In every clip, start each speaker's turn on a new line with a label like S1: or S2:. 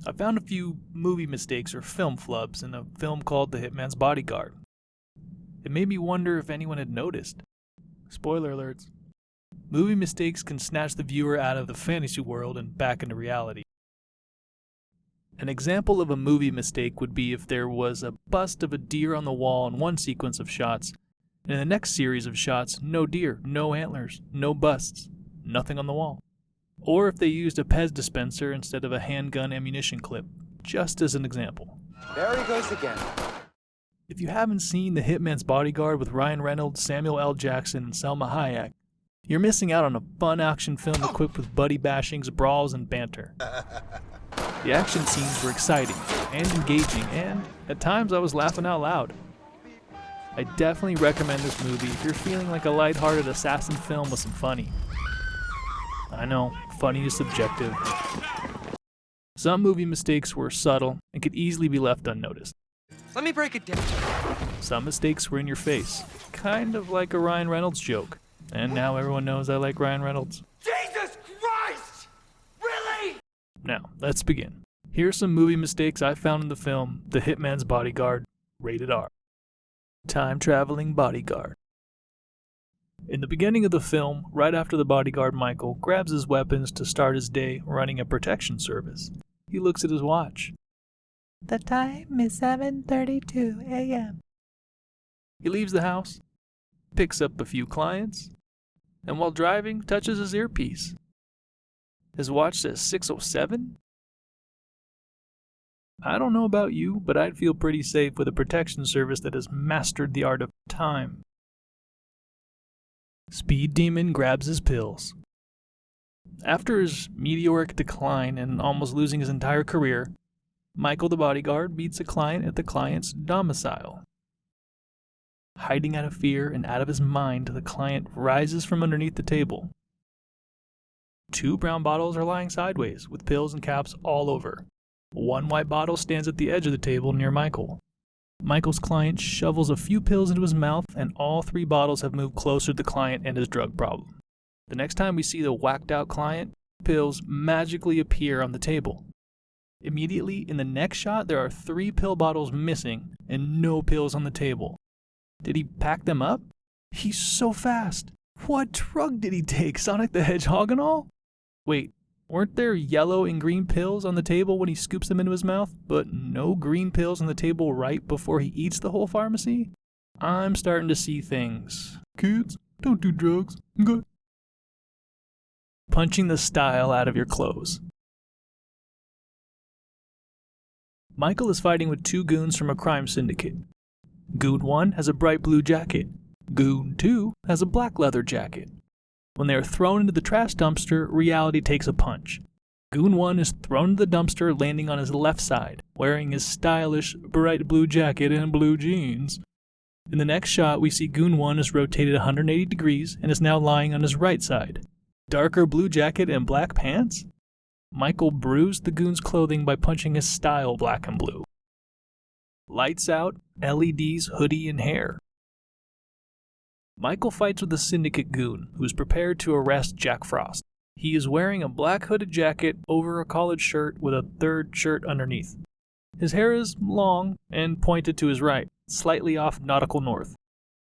S1: I found a few movie mistakes or film flubs in a film called The Hitman's Bodyguard. It made me wonder if anyone had noticed. Spoiler alerts. Movie mistakes can snatch the viewer out of the fantasy world and back into reality. An example of a movie mistake would be if there was a bust of a deer on the wall in one sequence of shots, and in the next series of shots, no deer, no antlers, no busts, nothing on the wall. Or if they used a Pez dispenser instead of a handgun ammunition clip, just as an example.
S2: There he goes again.
S1: If you haven't seen The Hitman's Bodyguard with Ryan Reynolds, Samuel L. Jackson, and Selma Hayek, you're missing out on a fun action film equipped with buddy bashings, brawls, and banter. The action scenes were exciting and engaging, and at times I was laughing out loud. I definitely recommend this movie if you're feeling like a lighthearted assassin film with some funny. I know, funny is subjective. Some movie mistakes were subtle and could easily be left unnoticed.
S2: Let me break it down.
S1: Some mistakes were in your face, kind of like a Ryan Reynolds joke. And now everyone knows I like Ryan Reynolds.
S2: Jesus Christ! Really?
S1: Now, let's begin. Here's some movie mistakes I found in the film The Hitman's Bodyguard, rated R. Time-traveling bodyguard. In the beginning of the film, right after the bodyguard Michael grabs his weapons to start his day running a protection service, he looks at his watch. The time is 7:32 a.m. He leaves the house, picks up a few clients, and while driving, touches his earpiece. His watch says 6:07? I don't know about you, but I'd feel pretty safe with a protection service that has mastered the art of time. Speed Demon grabs his pills. After his meteoric decline and almost losing his entire career, Michael the bodyguard meets a client at the client's domicile. Hiding out of fear and out of his mind, the client rises from underneath the table. 2 brown bottles are lying sideways, with pills and caps all over. 1 white bottle stands at the edge of the table near Michael. Michael's client shovels a few pills into his mouth, and all 3 bottles have moved closer to the client and his drug problem. The next time we see the whacked out client, pills magically appear on the table. Immediately, in the next shot, there are 3 pill bottles missing and no pills on the table. Did he pack them up? He's so fast. What drug did he take? Sonic the Hedgehog and all? Wait, weren't there yellow and green pills on the table when he scoops them into his mouth, but no green pills on the table right before he eats the whole pharmacy? I'm starting to see things. Kids, don't do drugs. I'm good. Punching the style out of your clothes. Michael is fighting with 2 goons from a crime syndicate. Goon 1 has a bright blue jacket. Goon 2 has a black leather jacket. When they are thrown into the trash dumpster, reality takes a punch. Goon 1 is thrown into the dumpster, landing on his left side, wearing his stylish bright blue jacket and blue jeans. In the next shot, we see Goon 1 is rotated 180 degrees and is now lying on his right side. Darker blue jacket and black pants? Michael bruised the goon's clothing by punching his style black and blue. Lights out, LEDs, hoodie, and hair. Michael fights with a syndicate goon who is prepared to arrest Jack Frost. He is wearing a black hooded jacket over a collared shirt with a 3rd shirt underneath. His hair is long and pointed to his right, slightly off nautical north.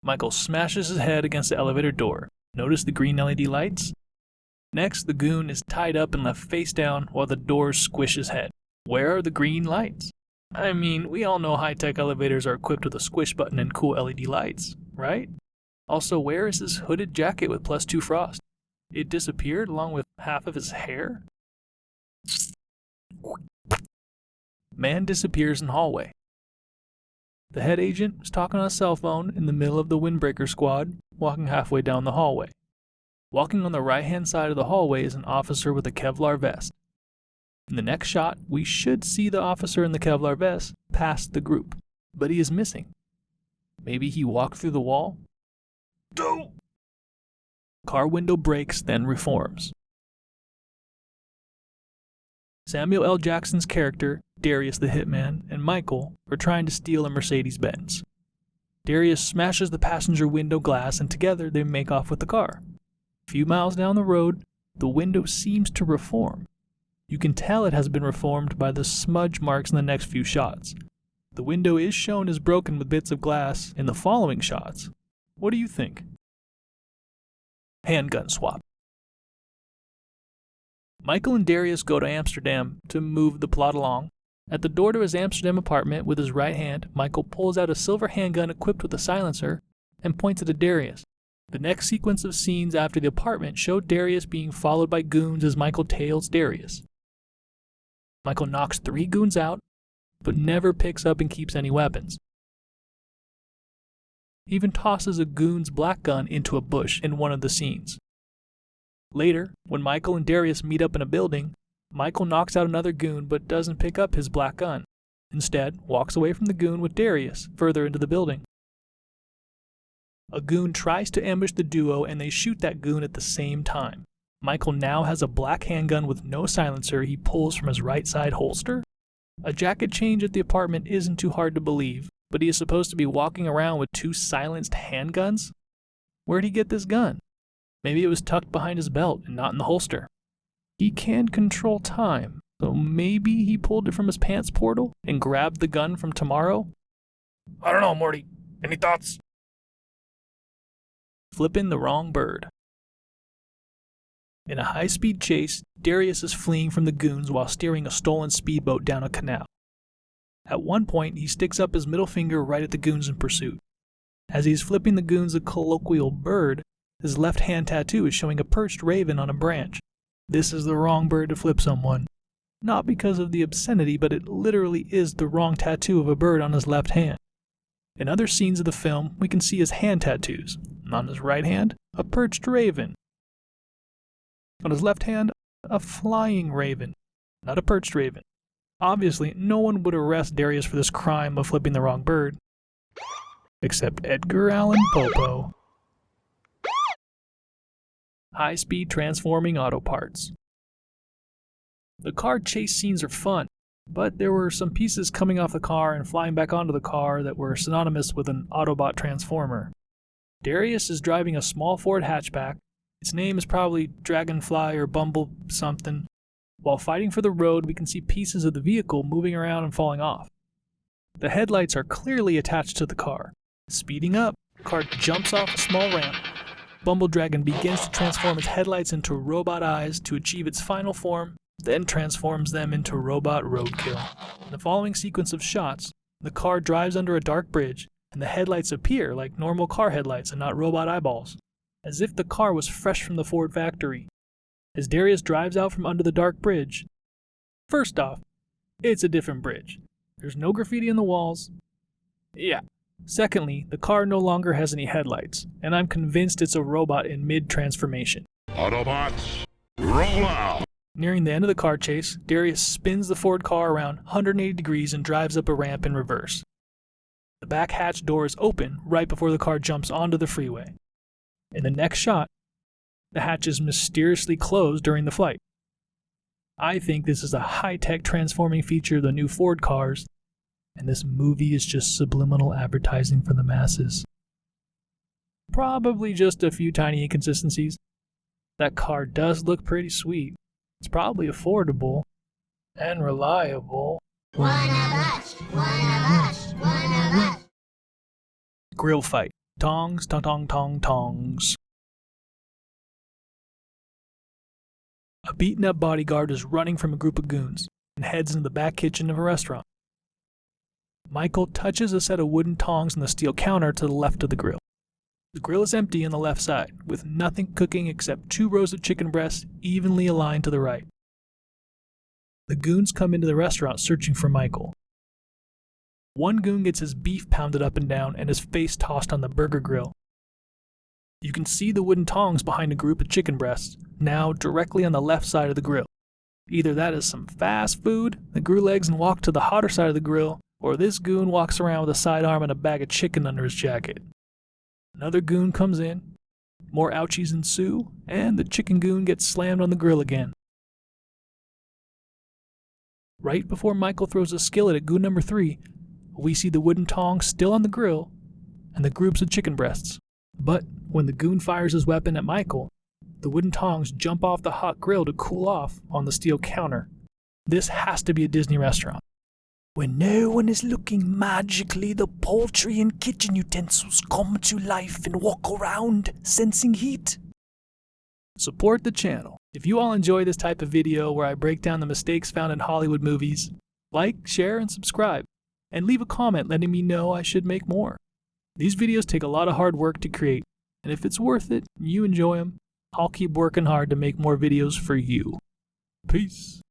S1: Michael smashes his head against the elevator door. Notice the green LED lights? Next, the goon is tied up and left face down while the doors squish his head. Where are the green lights? I mean, we all know high-tech elevators are equipped with a squish button and cool LED lights, right? Also, where is his hooded jacket with +2 frost? It disappeared along with half of his hair? Man disappears in hallway. The head agent is talking on a cell phone in the middle of the Windbreaker squad, walking halfway down the hallway. Walking on the right-hand side of the hallway is an officer with a Kevlar vest. In the next shot, we should see the officer in the Kevlar vest past the group, but he is missing. Maybe he walked through the wall? No! Car window breaks, then reforms. Samuel L. Jackson's character, Darius the Hitman, and Michael are trying to steal a Mercedes-Benz. Darius smashes the passenger window glass, and together they make off with the car. A few miles down the road, the window seems to reform. You can tell it has been reformed by the smudge marks in the next few shots. The window is shown as broken with bits of glass in the following shots. What do you think? Handgun swap. Michael and Darius go to Amsterdam to move the plot along. At the door to his Amsterdam apartment, with his right hand, Michael pulls out a silver handgun equipped with a silencer and points it at Darius. The next sequence of scenes after the apartment show Darius being followed by goons as Michael tails Darius. Michael knocks 3 goons out, but never picks up and keeps any weapons. He even tosses a goon's black gun into a bush in one of the scenes. Later, when Michael and Darius meet up in a building, Michael knocks out another goon but doesn't pick up his black gun. Instead, walks away from the goon with Darius further into the building. A goon tries to ambush the duo and they shoot that goon at the same time. Michael now has a black handgun with no silencer he pulls from his right side holster. A jacket change at the apartment isn't too hard to believe, but he is supposed to be walking around with 2 silenced handguns? Where'd he get this gun? Maybe it was tucked behind his belt and not in the holster. He can control time, so maybe he pulled it from his pants portal and grabbed the gun from Tomorrow? I don't know, Morty. Any thoughts? Flipping the wrong bird. In a high-speed chase, Darius is fleeing from the goons while steering a stolen speedboat down a canal. At one point, he sticks up his middle finger right at the goons in pursuit. As he's flipping the goons a colloquial bird, his left hand tattoo is showing a perched raven on a branch. This is the wrong bird to flip someone. Not because of the obscenity, but it literally is the wrong tattoo of a bird on his left hand. In other scenes of the film, we can see his hand tattoos. On his right hand, a perched raven. On his left hand, a flying raven, not a perched raven. Obviously, no one would arrest Darius for this crime of flipping the wrong bird. Except Edgar Allan Poe. High-speed transforming auto parts. The car chase scenes are fun, but there were some pieces coming off the car and flying back onto the car that were synonymous with an Autobot transformer. Darius is driving a small Ford hatchback. Its name is probably Dragonfly or Bumble something. While fighting for the road, we can see pieces of the vehicle moving around and falling off. The headlights are clearly attached to the car. Speeding up, the car jumps off a small ramp. Bumble Dragon begins to transform its headlights into robot eyes to achieve its final form, then transforms them into robot roadkill. In the following sequence of shots, the car drives under a dark bridge, and the headlights appear like normal car headlights and not robot eyeballs, as if the car was fresh from the Ford factory. As Darius drives out from under the dark bridge, first off, it's a different bridge. There's no graffiti on the walls. Yeah. Secondly, the car no longer has any headlights, and I'm convinced it's a robot in mid-transformation.
S3: Autobots, roll out!
S1: Nearing the end of the car chase, Darius spins the Ford car around 180 degrees and drives up a ramp in reverse. The back hatch door is open right before the car jumps onto the freeway. In the next shot, the hatch is mysteriously closed during the flight. I think this is a high-tech transforming feature of the new Ford cars, and this movie is just subliminal advertising for the masses. Probably just a few tiny inconsistencies. That car does look pretty sweet. It's probably affordable and reliable.
S4: One of us, one of us, one of us.
S1: Grill fight. Tongs, tong tong tong tongs. A beaten up bodyguard is running from a group of goons and heads into the back kitchen of a restaurant. Michael touches a set of wooden tongs on the steel counter to the left of the grill. The grill is empty on the left side, with nothing cooking except 2 rows of chicken breasts evenly aligned to the right. The goons come into the restaurant searching for Michael. One goon gets his beef pounded up and down and his face tossed on the burger grill. You can see the wooden tongs behind a group of chicken breasts, now directly on the left side of the grill. Either that is some fast food that grew legs and walked to the hotter side of the grill, or this goon walks around with a sidearm and a bag of chicken under his jacket. Another goon comes in, more ouchies ensue, and the chicken goon gets slammed on the grill again. Right before Michael throws a skillet at goon number 3, we see the wooden tongs still on the grill and the groups of chicken breasts. But when the goon fires his weapon at Michael, the wooden tongs jump off the hot grill to cool off on the steel counter, This has to be a Disney restaurant. When no one is looking, magically the poultry and kitchen utensils come to life and walk around, sensing heat. Support the channel. If you all enjoy this type of video where I break down the mistakes found in Hollywood movies, like, share, and subscribe, and leave a comment letting me know I should make more. These videos take a lot of hard work to create, and if it's worth it and you enjoy them, I'll keep working hard to make more videos for you. Peace.